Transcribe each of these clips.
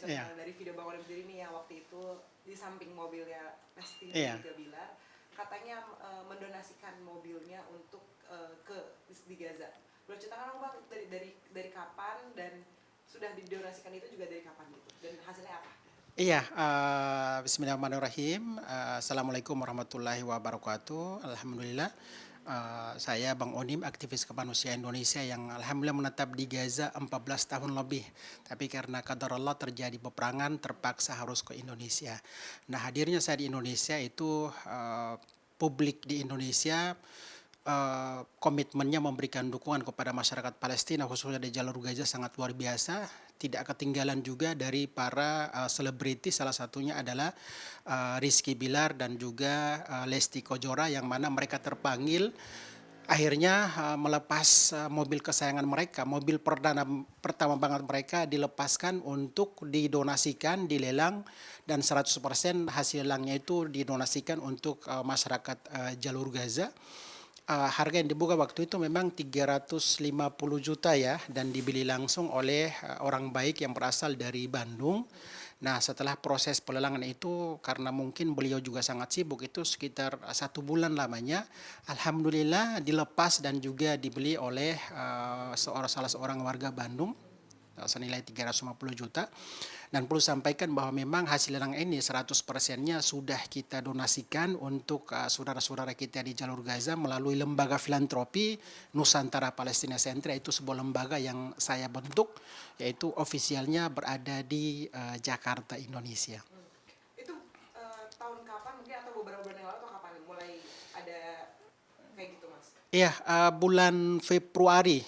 Iya. dari video Bang Onim sendiri nih yang waktu itu di samping mobilnya Lesti Iya. dan juga Bilar, katanya mendonasikan mobilnya untuk di Gaza. Boleh ceritakan dong Bang dari kapan dan sudah didonasikan itu juga dari kapan gitu dan hasilnya apa? Iya, bismillahirrahmanirrahim. Assalamualaikum warahmatullahi wabarakatuh. Alhamdulillah, saya Bang Onim, aktivis kemanusiaan Indonesia yang alhamdulillah menetap di Gaza 14 tahun lebih. Tapi karena qadar Allah terjadi peperangan, terpaksa harus ke Indonesia. Nah, hadirnya saya di Indonesia itu publik di Indonesia komitmennya memberikan dukungan kepada masyarakat Palestina khususnya di jalur Gaza sangat luar biasa. Tidak ketinggalan juga dari para selebriti, salah satunya adalah Rizky Bilar dan juga Lesti Kejora, yang mana mereka terpanggil akhirnya melepas mobil kesayangan mereka, mobil pertama banget mereka dilepaskan untuk didonasikan, dilelang, dan 100% hasil lelangnya itu didonasikan untuk masyarakat jalur Gaza. Harga yang dibuka waktu itu memang 350 juta ya, dan dibeli langsung oleh orang baik yang berasal dari Bandung. Nah, setelah proses pelelangan itu, karena mungkin beliau juga sangat sibuk, itu sekitar 1 bulan lamanya, alhamdulillah dilepas dan juga dibeli oleh salah seorang warga Bandung senilai 350 juta. Dan perlu sampaikan bahwa memang hasil lelang ini 100%-nya sudah kita donasikan untuk saudara-saudara kita di jalur Gaza melalui lembaga filantropi Nusantara Palestina Center. Itu sebuah lembaga yang saya bentuk, yaitu ofisialnya berada di Jakarta, Indonesia. Itu tahun kapan mungkin atau beberapa bulan yang lalu atau kapan mulai ada kayak gitu Mas? Iya, bulan Februari.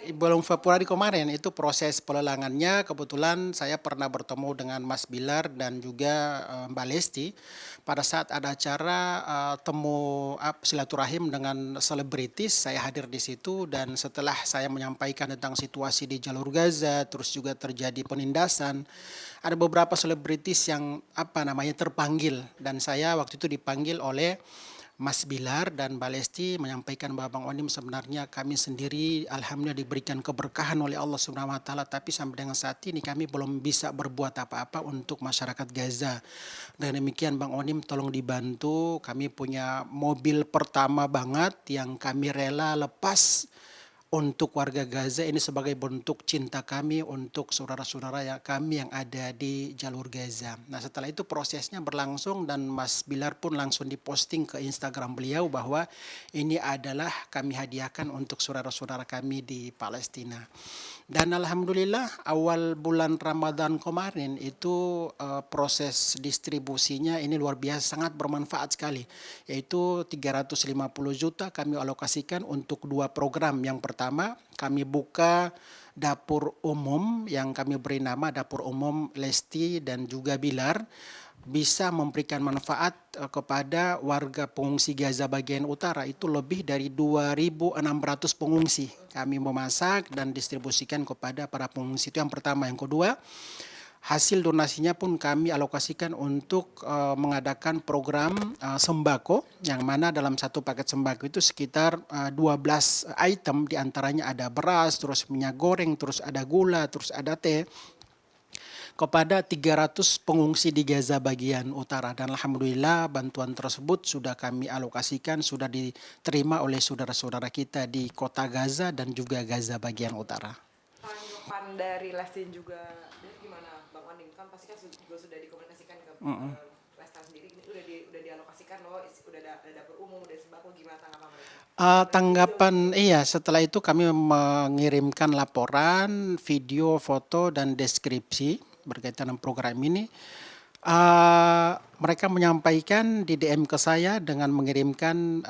Bulan Februari kemarin itu proses pelelangannya. Kebetulan saya pernah bertemu dengan Mas Bilar dan juga Mbak Lesti pada saat ada acara temu silaturahim dengan selebritis. Saya hadir di situ, dan setelah saya menyampaikan tentang situasi di jalur Gaza, terus juga terjadi penindasan, ada beberapa selebritis yang terpanggil, dan saya waktu itu dipanggil oleh Mas Bilar dan Mbak Lesti menyampaikan bahwa Bang Onim, sebenarnya kami sendiri alhamdulillah diberikan keberkahan oleh Allah Subhanahu wa taala, tapi sampai dengan saat ini kami belum bisa berbuat apa-apa untuk masyarakat Gaza. Dan demikian Bang Onim, tolong dibantu, kami punya mobil pertama banget yang kami rela lepas untuk warga Gaza ini sebagai bentuk cinta kami untuk saudara-saudara kami yang ada di jalur Gaza. Nah, setelah itu prosesnya berlangsung dan Mas Bilar pun langsung diposting ke Instagram beliau bahwa ini adalah kami hadiahkan untuk saudara-saudara kami di Palestina. Dan alhamdulillah awal bulan Ramadan kemarin itu proses distribusinya ini luar biasa, sangat bermanfaat sekali. Yaitu 350 juta kami alokasikan untuk 2 program. Yang pertama, kami buka dapur umum yang kami beri nama Dapur Umum Lesti dan juga Bilar, bisa memberikan manfaat kepada warga pengungsi Gaza bagian utara. Itu lebih dari 2.600 pengungsi. Kami memasak dan distribusikan kepada para pengungsi. Itu yang pertama. Yang kedua, hasil donasinya pun kami alokasikan untuk mengadakan program sembako, yang mana dalam satu paket sembako itu sekitar 12 item, diantaranya ada beras, terus minyak goreng, terus ada gula, terus ada teh, kepada 300 pengungsi di Gaza bagian utara. Dan alhamdulillah bantuan tersebut sudah kami alokasikan, sudah diterima oleh saudara-saudara kita di kota Gaza dan juga Gaza bagian utara. Tanggapan dari Lesti juga gimana Bang Onim? Kan pasti kan juga sudah dikomunikasikan ke Lesti sendiri, ini udah dialokasikan loh, udah ada dapur umum, udah sembako, gimana tanggapan mereka? Tanggapan iya, setelah itu kami mengirimkan laporan, video, foto, dan deskripsi berkaitan dengan program ini. Mereka menyampaikan di DM ke saya dengan mengirimkan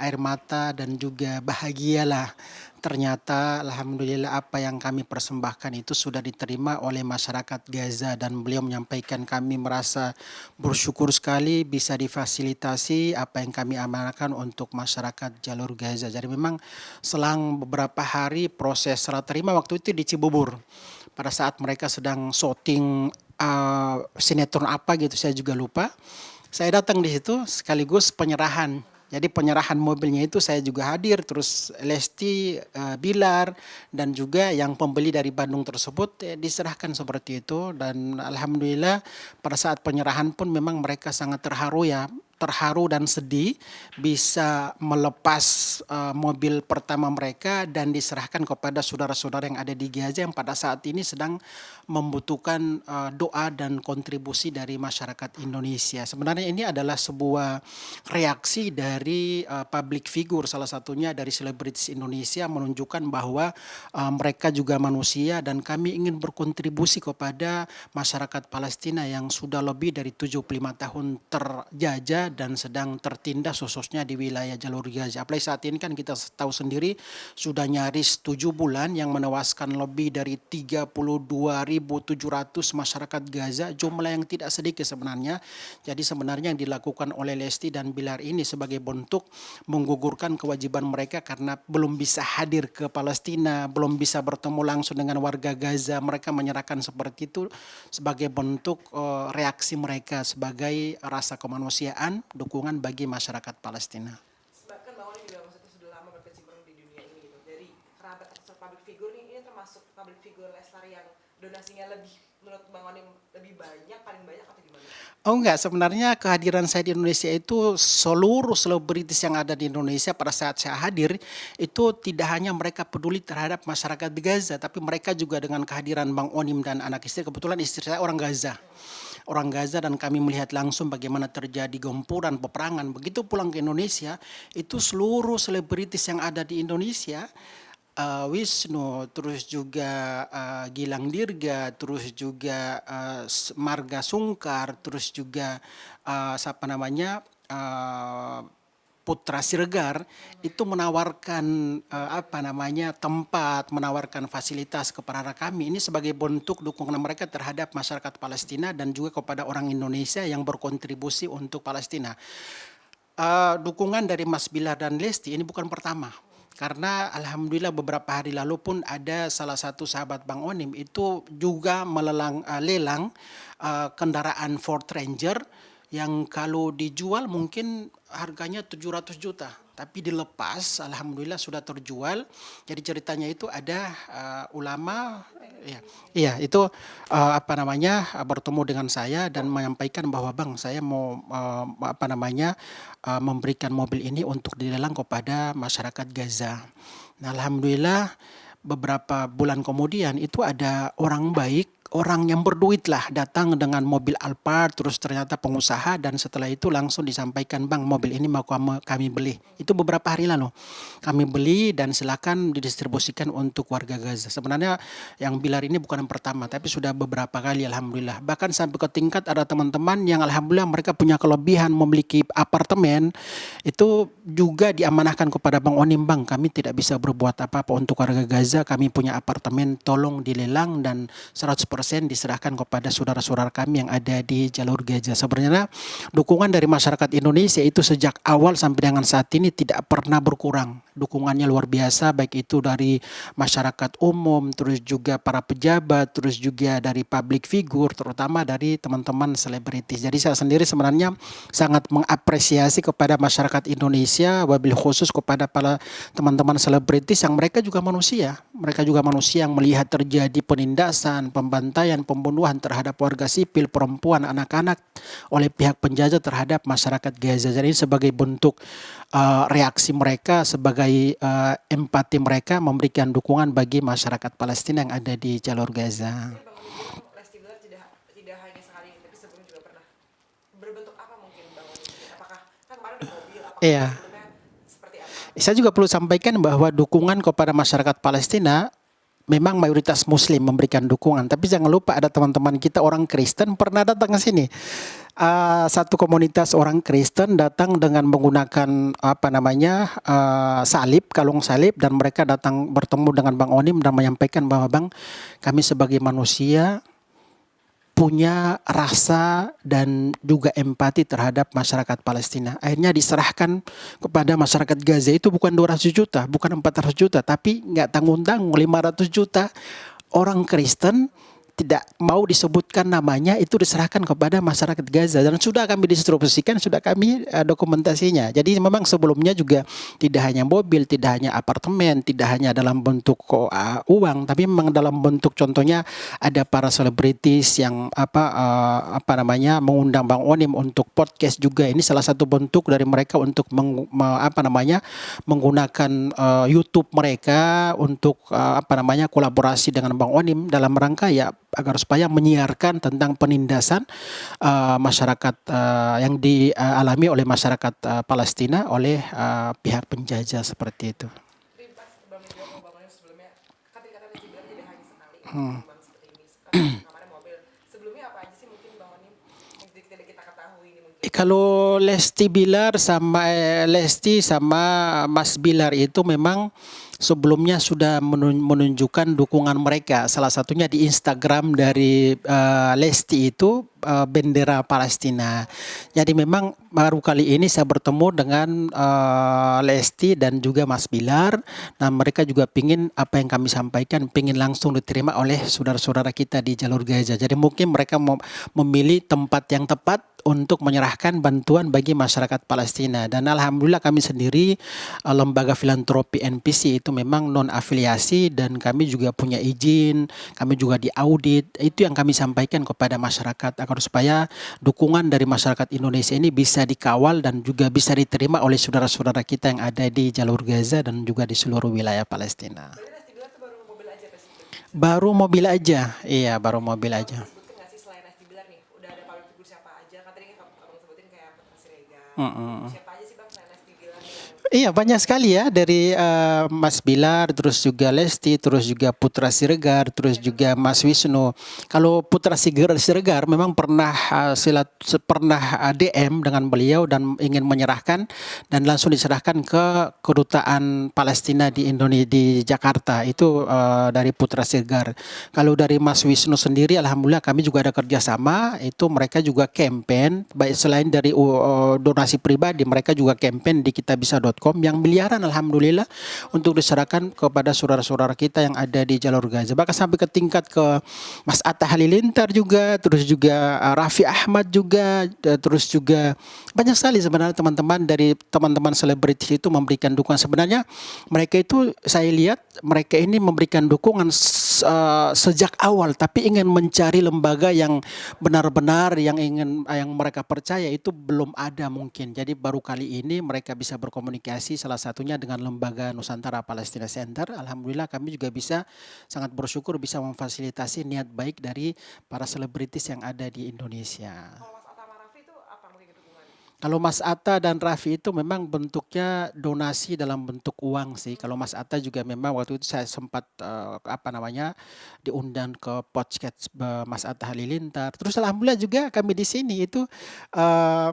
air mata dan juga bahagialah. Ternyata alhamdulillah apa yang kami persembahkan itu sudah diterima oleh masyarakat Gaza, dan beliau menyampaikan kami merasa bersyukur sekali bisa difasilitasi apa yang kami amanahkan untuk masyarakat jalur Gaza. Jadi memang selang beberapa hari proses serah terima waktu itu di Cibubur. Pada saat mereka sedang syuting sinetron apa gitu, saya juga lupa. Saya datang di situ sekaligus penyerahan. Jadi penyerahan mobilnya itu saya juga hadir, terus Lesti, Bilar, dan juga yang pembeli dari Bandung tersebut diserahkan seperti itu. Dan alhamdulillah pada saat penyerahan pun memang mereka sangat terharu ya, terharu dan sedih bisa melepas mobil pertama mereka dan diserahkan kepada saudara-saudara yang ada di Gaza yang pada saat ini sedang membutuhkan doa dan kontribusi dari masyarakat Indonesia. Sebenarnya ini adalah sebuah reaksi dari public figure, salah satunya dari selebritis Indonesia, menunjukkan bahwa mereka juga manusia dan kami ingin berkontribusi kepada masyarakat Palestina yang sudah lebih dari 75 tahun terjajah dan sedang tertindas khususnya di wilayah jalur Gaza. Apalagi saat ini kan kita tahu sendiri sudah nyaris 7 bulan yang menewaskan lebih dari 32.700 masyarakat Gaza, jumlah yang tidak sedikit sebenarnya. Jadi sebenarnya yang dilakukan oleh Lesti dan Bilar ini sebagai bentuk menggugurkan kewajiban mereka karena belum bisa hadir ke Palestina, belum bisa bertemu langsung dengan warga Gaza. Mereka menyerahkan seperti itu sebagai bentuk reaksi mereka sebagai rasa kemanusiaan, dukungan bagi masyarakat Palestina. Bahkan Bang Onim juga maksudnya sudah lama berkecimpung di dunia ini gitu. Dari kerabat atau public figure ini termasuk public figure Lestari yang donasinya lebih, menurut Bang Onim lebih banyak, paling banyak atau gimana? Oh enggak, sebenarnya kehadiran saya di Indonesia itu seluruh selebritis yang ada di Indonesia pada saat saya hadir itu tidak hanya mereka peduli terhadap masyarakat di Gaza, tapi mereka juga dengan kehadiran Bang Onim dan anak istri, kebetulan istri saya orang Gaza. Orang Gaza dan kami melihat langsung bagaimana terjadi gempuran peperangan. Begitu pulang ke Indonesia, itu seluruh selebritis yang ada di Indonesia, Wisnu, terus juga Gilang Dirga, terus juga Marga Sungkar, terus juga siapa namanya Putra Siregar itu menawarkan tempat, menawarkan fasilitas kepada kami. Ini sebagai bentuk dukungan mereka terhadap masyarakat Palestina dan juga kepada orang Indonesia yang berkontribusi untuk Palestina. Dukungan dari Mas Bilar dan Lesti ini bukan pertama. Karena alhamdulillah beberapa hari lalu pun ada salah satu sahabat Bang Onim itu juga lelang kendaraan Ford Ranger yang kalau dijual mungkin harganya 700 juta. Tapi dilepas, alhamdulillah sudah terjual. Jadi ceritanya itu ada ulama, itu bertemu dengan saya dan menyampaikan bahwa Bang saya mau memberikan mobil ini untuk dilelang kepada masyarakat Gaza. Nah alhamdulillah beberapa bulan kemudian itu ada orang baik, orang yang berduit lah datang dengan mobil Alphard, terus ternyata pengusaha dan setelah itu langsung disampaikan Bang mobil ini mau kami beli. Itu beberapa hari lalu kami beli dan silakan didistribusikan untuk warga Gaza. Sebenarnya yang Bilar ini bukan yang pertama tapi sudah beberapa kali alhamdulillah. Bahkan sampai ke tingkat ada teman-teman yang alhamdulillah mereka punya kelebihan memiliki apartemen itu juga diamanahkan kepada Bang Onim, Bang kami tidak bisa berbuat apa-apa untuk warga Gaza, kami punya apartemen tolong dilelang dan 100% diserahkan kepada saudara-saudara kami yang ada di jalur Gaza. Sebenarnya dukungan dari masyarakat Indonesia itu sejak awal sampai dengan saat ini tidak pernah berkurang. Dukungannya luar biasa baik itu dari masyarakat umum, terus juga para pejabat, terus juga dari public figure, terutama dari teman-teman selebritis. Jadi saya sendiri sebenarnya sangat mengapresiasi kepada masyarakat Indonesia, wabil khusus kepada para teman-teman selebritis yang mereka juga manusia. Mereka juga manusia yang melihat terjadi penindasan, pembantaian, pembunuhan terhadap warga sipil, perempuan, anak-anak oleh pihak penjajah terhadap masyarakat Gaza. Jadi sebagai bentuk reaksi mereka, sebagai empati mereka memberikan dukungan bagi masyarakat Palestina yang ada di jalur Gaza. Lesti Bilar tidak hanya sekali ini, tapi sebelumnya juga pernah. Berbentuk apa mungkin Bang Onim? Apakah kan kemarin ada mobil, apakah sebelumnya seperti apa? Saya juga perlu sampaikan bahwa dukungan kepada masyarakat Palestina memang mayoritas Muslim memberikan dukungan, tapi jangan lupa ada teman-teman kita orang Kristen pernah datang ke sini. Satu komunitas orang Kristen datang dengan menggunakan salib, kalung salib, dan mereka datang bertemu dengan Bang Onim dan menyampaikan bahwa Bang kami sebagai manusia punya rasa dan juga empati terhadap masyarakat Palestina. Akhirnya diserahkan kepada masyarakat Gaza itu bukan 200 juta, bukan 400 juta, tapi nggak tanggung-tanggung 500 juta orang Kristen tidak mau disebutkan namanya itu diserahkan kepada masyarakat Gaza dan sudah kami distribusikan, sudah kami dokumentasinya. Jadi memang sebelumnya juga tidak hanya mobil, tidak hanya apartemen, tidak hanya dalam bentuk uang, tapi memang dalam bentuk contohnya ada para selebritis yang mengundang Bang Onim untuk podcast juga. Ini salah satu bentuk dari mereka untuk menggunakan YouTube mereka untuk kolaborasi dengan Bang Onim dalam rangka ya agar supaya menyiarkan tentang penindasan masyarakat yang dialami oleh masyarakat Palestina oleh pihak penjajah seperti itu. Tapi pas Bang menjawab Bang Onim sebelumnya, kan tadi kata Lesti Bilar tidak hanya sekali Bang seperti ini. Sekarang kemarin mobil. Sebelumnya apa aja sih mungkin Bang Onim yang tidak kita ketahui ini mungkin? Kalau Lesti Bilar sama Lesti sama Mas Bilar itu memang sebelumnya sudah menunjukkan dukungan mereka. Salah satunya di Instagram dari Lesti itu bendera Palestina. Jadi memang baru kali ini saya bertemu dengan Lesti dan juga Mas Bilar. Nah mereka juga pingin apa yang kami sampaikan pingin langsung diterima oleh saudara-saudara kita di jalur Gaza. Jadi mungkin mereka mau memilih tempat yang tepat untuk menyerahkan bantuan bagi masyarakat Palestina. Dan alhamdulillah kami sendiri lembaga filantropi NPC itu memang non afiliasi dan kami juga punya izin, kami juga diaudit. Itu yang kami sampaikan kepada masyarakat agar supaya dukungan dari masyarakat Indonesia ini bisa dikawal dan juga bisa diterima oleh saudara-saudara kita yang ada di jalur Gaza dan juga di seluruh wilayah Palestina. Berarti Lesti Bilar itu baru mobil aja pas itu? Baru mobil aja, iya baru mobil aja. Disebutkan nggak sih selain Lesti Bilar nih, udah ada public figure siapa aja? Kan tadi kan abang sebutin kayak Petra Siregar. Siapa aja sih Bang selain Lesti Bilar nih yang Iya banyak sekali ya dari Mas Bilar, terus juga Lesti, terus juga Putra Siregar, terus juga Mas Wisnu. Kalau Putra Siregar memang pernah DM dengan beliau dan ingin menyerahkan dan langsung diserahkan ke kedutaan Palestina di Indonesia di Jakarta. Itu dari Putra Siregar. Kalau dari Mas Wisnu sendiri, alhamdulillah kami juga ada kerjasama. Itu mereka juga campaign, baik selain dari donasi pribadi, mereka juga campaign di kitabisa.com yang miliaran alhamdulillah untuk diserahkan kepada saudara-saudara kita yang ada di jalur Gaza. Bahkan sampai ke tingkat ke Mas Atta Halilintar juga, terus juga Raffi Ahmad juga, terus juga banyak sekali sebenarnya teman-teman dari teman-teman selebritis itu memberikan dukungan. Sebenarnya mereka itu saya lihat mereka ini memberikan dukungan sejak awal tapi ingin mencari lembaga yang benar-benar yang mereka percaya itu belum ada mungkin. Jadi baru kali ini mereka bisa berkomunikasi salah satunya dengan lembaga Nusantara Palestina Center. Alhamdulillah kami juga bisa sangat bersyukur bisa memfasilitasi niat baik dari para selebritis yang ada di Indonesia. kalau Mas Atta sama Raffi itu apa mungkin dukungan? Kalau Mas Atta dan Raffi itu memang bentuknya donasi dalam bentuk uang sih. Kalau Mas Atta juga memang waktu itu saya sempat diundang ke podcast Mas Atta Halilintar. Terus alhamdulillah juga kami di sini itu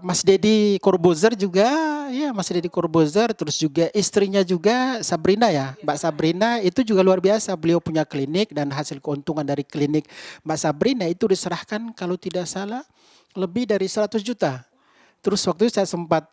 Mas Deddy Corbuzier juga, ya Mas Deddy Corbuzier, terus juga istrinya juga Sabrina ya, Mbak Sabrina itu juga luar biasa. Beliau punya klinik dan hasil keuntungan dari klinik Mbak Sabrina itu diserahkan kalau tidak salah lebih dari 100 juta. Terus waktu itu saya sempat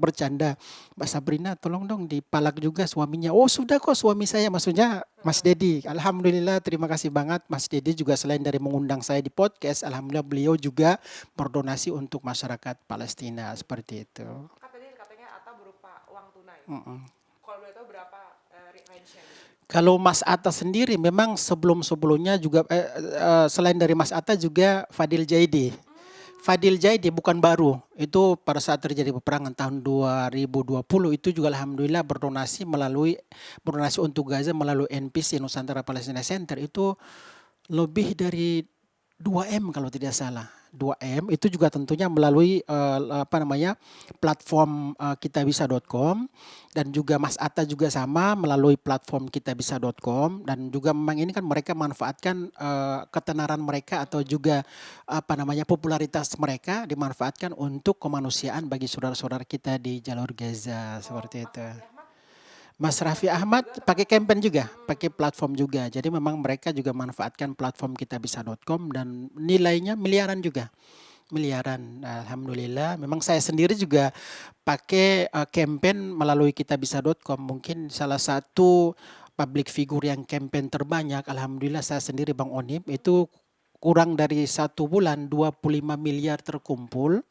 bercanda, Mbak Sabrina tolong dong dipalak juga suaminya. Oh sudah kok suami saya, maksudnya Mas Deddy. Alhamdulillah terima kasih banget Mas Deddy juga selain dari mengundang saya di podcast, alhamdulillah beliau juga berdonasi untuk masyarakat Palestina seperti itu. Kan tadi katanya Atta berupa uang tunai. Kalau boleh tahu berapa range-nya? Kalau Mas Atta sendiri memang sebelum-sebelumnya juga selain dari Mas Atta juga Fadil Jaidi. Fadil Jaidi bukan baru, itu pada saat terjadi peperangan tahun 2020 itu juga alhamdulillah berdonasi untuk Gaza melalui NPC Nusantara Palestina Center itu lebih dari 2M kalau tidak salah. 2M itu juga tentunya melalui platform kitabisa.com dan juga Mas Atta juga sama melalui platform kitabisa.com dan juga memang ini kan mereka manfaatkan ketenaran mereka atau juga popularitas mereka dimanfaatkan untuk kemanusiaan bagi saudara-saudara kita di jalur Gaza seperti itu. Mas Raffi Ahmad pakai campaign juga, pakai platform juga. Jadi memang mereka juga manfaatkan platform kitabisa.com dan nilainya miliaran juga. Miliaran, alhamdulillah. Memang saya sendiri juga pakai campaign melalui kitabisa.com. Mungkin salah satu public figure yang campaign terbanyak, alhamdulillah saya sendiri Bang Onim, itu kurang dari 1 bulan 25 miliar terkumpul.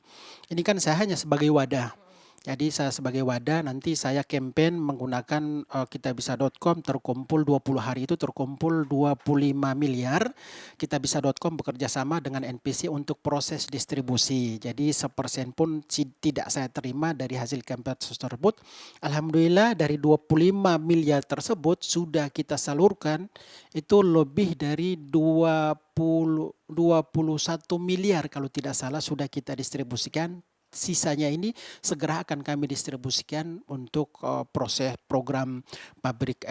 Ini kan saya hanya sebagai wadah. Jadi saya sebagai wadah nanti saya campaign menggunakan kitabisa.com, terkumpul 20 hari itu terkumpul 25 miliar. Kitabisa.com bekerja sama dengan NPC untuk proses distribusi. Jadi 1% pun tidak saya terima dari hasil campaign tersebut. Alhamdulillah dari 25 miliar tersebut sudah kita salurkan itu lebih dari 21 miliar kalau tidak salah sudah kita distribusikan. Sisanya ini segera akan kami distribusikan untuk proses program pabrik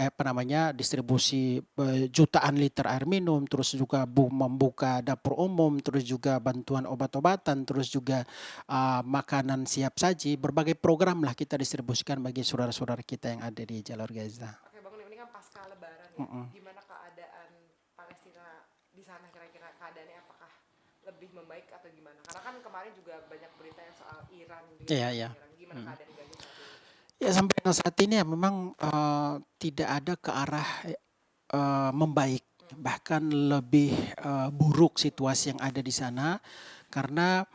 distribusi jutaan liter air minum, terus juga membuka dapur umum, terus juga bantuan obat-obatan, terus juga makanan siap saji, berbagai program lah kita distribusikan bagi saudara-saudara kita yang ada di jalur Gaza. Oke Bang Onim, ini kan pasca Lebaran ya, gimana keadaan Palestina di sana kira-kira keadaannya, apakah lebih membaik atau gimana? Karena kan kemarin juga banyak berita yang soal Iran gitu. Iya. Gimana keadaan Gaza saat ini? Ya sampai saat ini ya memang tidak ada ke arah membaik, bahkan lebih buruk situasi yang ada di sana karena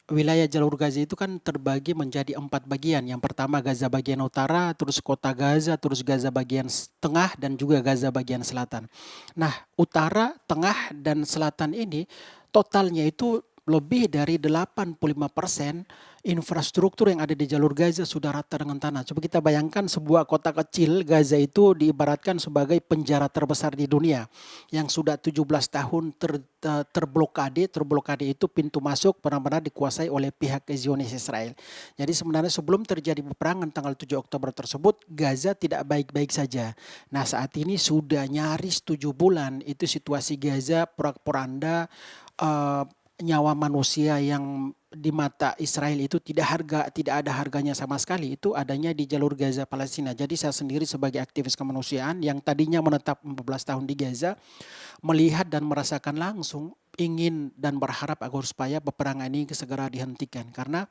wilayah jalur Gaza itu kan terbagi menjadi 4 bagian. Yang pertama Gaza bagian utara, terus kota Gaza, terus Gaza bagian tengah dan juga Gaza bagian selatan. Nah, utara, tengah dan selatan ini totalnya itu lebih dari 85% infrastruktur yang ada di jalur Gaza sudah rata dengan tanah. Coba kita bayangkan sebuah kota kecil, Gaza itu diibaratkan sebagai penjara terbesar di dunia yang sudah 17 tahun terblokade. Terblokade itu pintu masuk benar-benar dikuasai oleh pihak Zionis Israel. Jadi sebenarnya sebelum terjadi peperangan tanggal 7 Oktober tersebut, Gaza tidak baik-baik saja. Nah saat ini sudah nyaris 7 bulan itu situasi Gaza porak-poranda, nyawa manusia yang di mata Israel itu tidak ada harganya sama sekali, itu adanya di jalur Gaza Palestina. Jadi saya sendiri sebagai aktivis kemanusiaan yang tadinya menetap 14 tahun di Gaza, melihat dan merasakan langsung, ingin dan berharap agar supaya peperangan ini segera dihentikan. Karena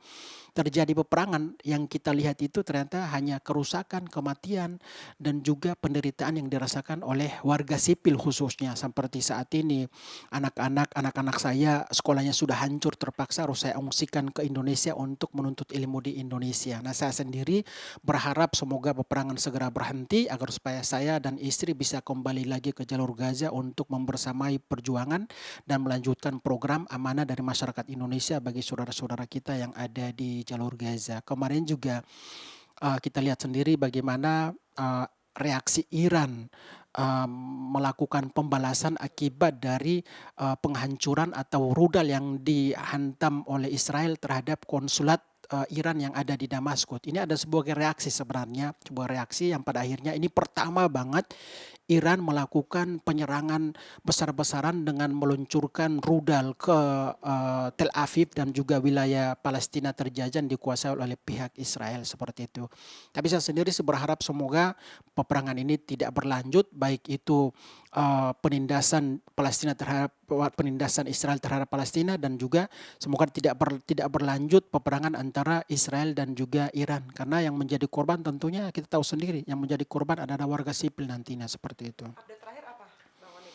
terjadi peperangan yang kita lihat itu ternyata hanya kerusakan, kematian, dan juga penderitaan yang dirasakan oleh warga sipil khususnya. Seperti saat ini anak-anak saya sekolahnya sudah hancur, terpaksa harus saya ungsikan ke Indonesia untuk menuntut ilmu di Indonesia. Nah saya sendiri berharap semoga peperangan segera berhenti agar supaya saya dan istri bisa kembali lagi ke jalur Gaza untuk membersamai perjuangan dan melanjutkan program amanah dari masyarakat Indonesia bagi saudara-saudara kita yang ada di jalur Gaza. Kemarin juga kita lihat sendiri bagaimana reaksi Iran melakukan pembalasan akibat dari penghancuran atau rudal yang dihantam oleh Israel terhadap konsulat Iran yang ada di Damaskus. Ini ada sebuah reaksi sebenarnya, sebuah reaksi yang pada akhirnya ini pertama banget Iran melakukan penyerangan besar-besaran dengan meluncurkan rudal ke Tel Aviv dan juga wilayah Palestina terjajah dikuasai oleh pihak Israel seperti itu. Tapi saya sendiri berharap semoga peperangan ini tidak berlanjut, baik itu penindasan Israel terhadap Palestina, dan juga semoga tidak berlanjut peperangan antara Israel dan juga Iran, karena yang menjadi korban tentunya kita tahu sendiri, yang menjadi korban adalah warga sipil nantinya seperti itu. Update terakhir apa Bang Onim?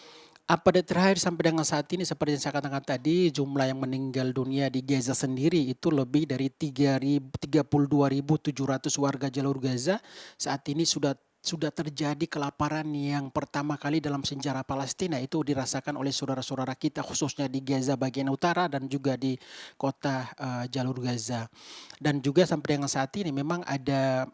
Update terakhir sampai dengan saat ini seperti yang saya katakan tadi, jumlah yang meninggal dunia di Gaza sendiri itu lebih dari 32.700 warga jalur Gaza. Saat ini sudah terjadi kelaparan yang pertama kali dalam sejarah Palestina, itu dirasakan oleh saudara-saudara kita khususnya di Gaza bagian utara dan juga di kota jalur Gaza. Dan juga sampai dengan saat ini memang ada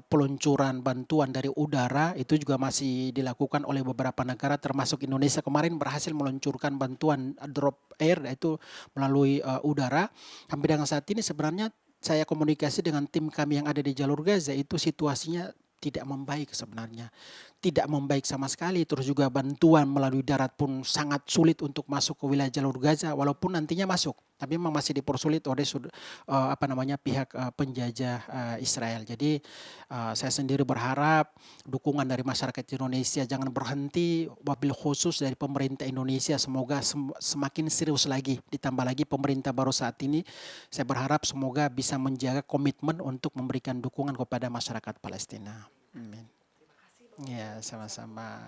peluncuran bantuan dari udara, itu juga masih dilakukan oleh beberapa negara termasuk Indonesia. Kemarin berhasil meluncurkan bantuan drop air, yaitu melalui udara. Sampai dengan saat ini sebenarnya saya komunikasi dengan tim kami yang ada di jalur Gaza, itu situasinya tidak membaik sebenarnya. Tidak membaik sama sekali. Terus juga bantuan melalui darat pun sangat sulit untuk masuk ke wilayah jalur Gaza, walaupun nantinya masuk. Tapi memang masih dipersulit oleh pihak penjajah Israel. Jadi saya sendiri berharap dukungan dari masyarakat Indonesia jangan berhenti, wabil khusus dari pemerintah Indonesia semoga semakin serius lagi. Ditambah lagi pemerintah baru saat ini, saya berharap semoga bisa menjaga komitmen untuk memberikan dukungan kepada masyarakat Palestina. Amin. Ya, sama-sama.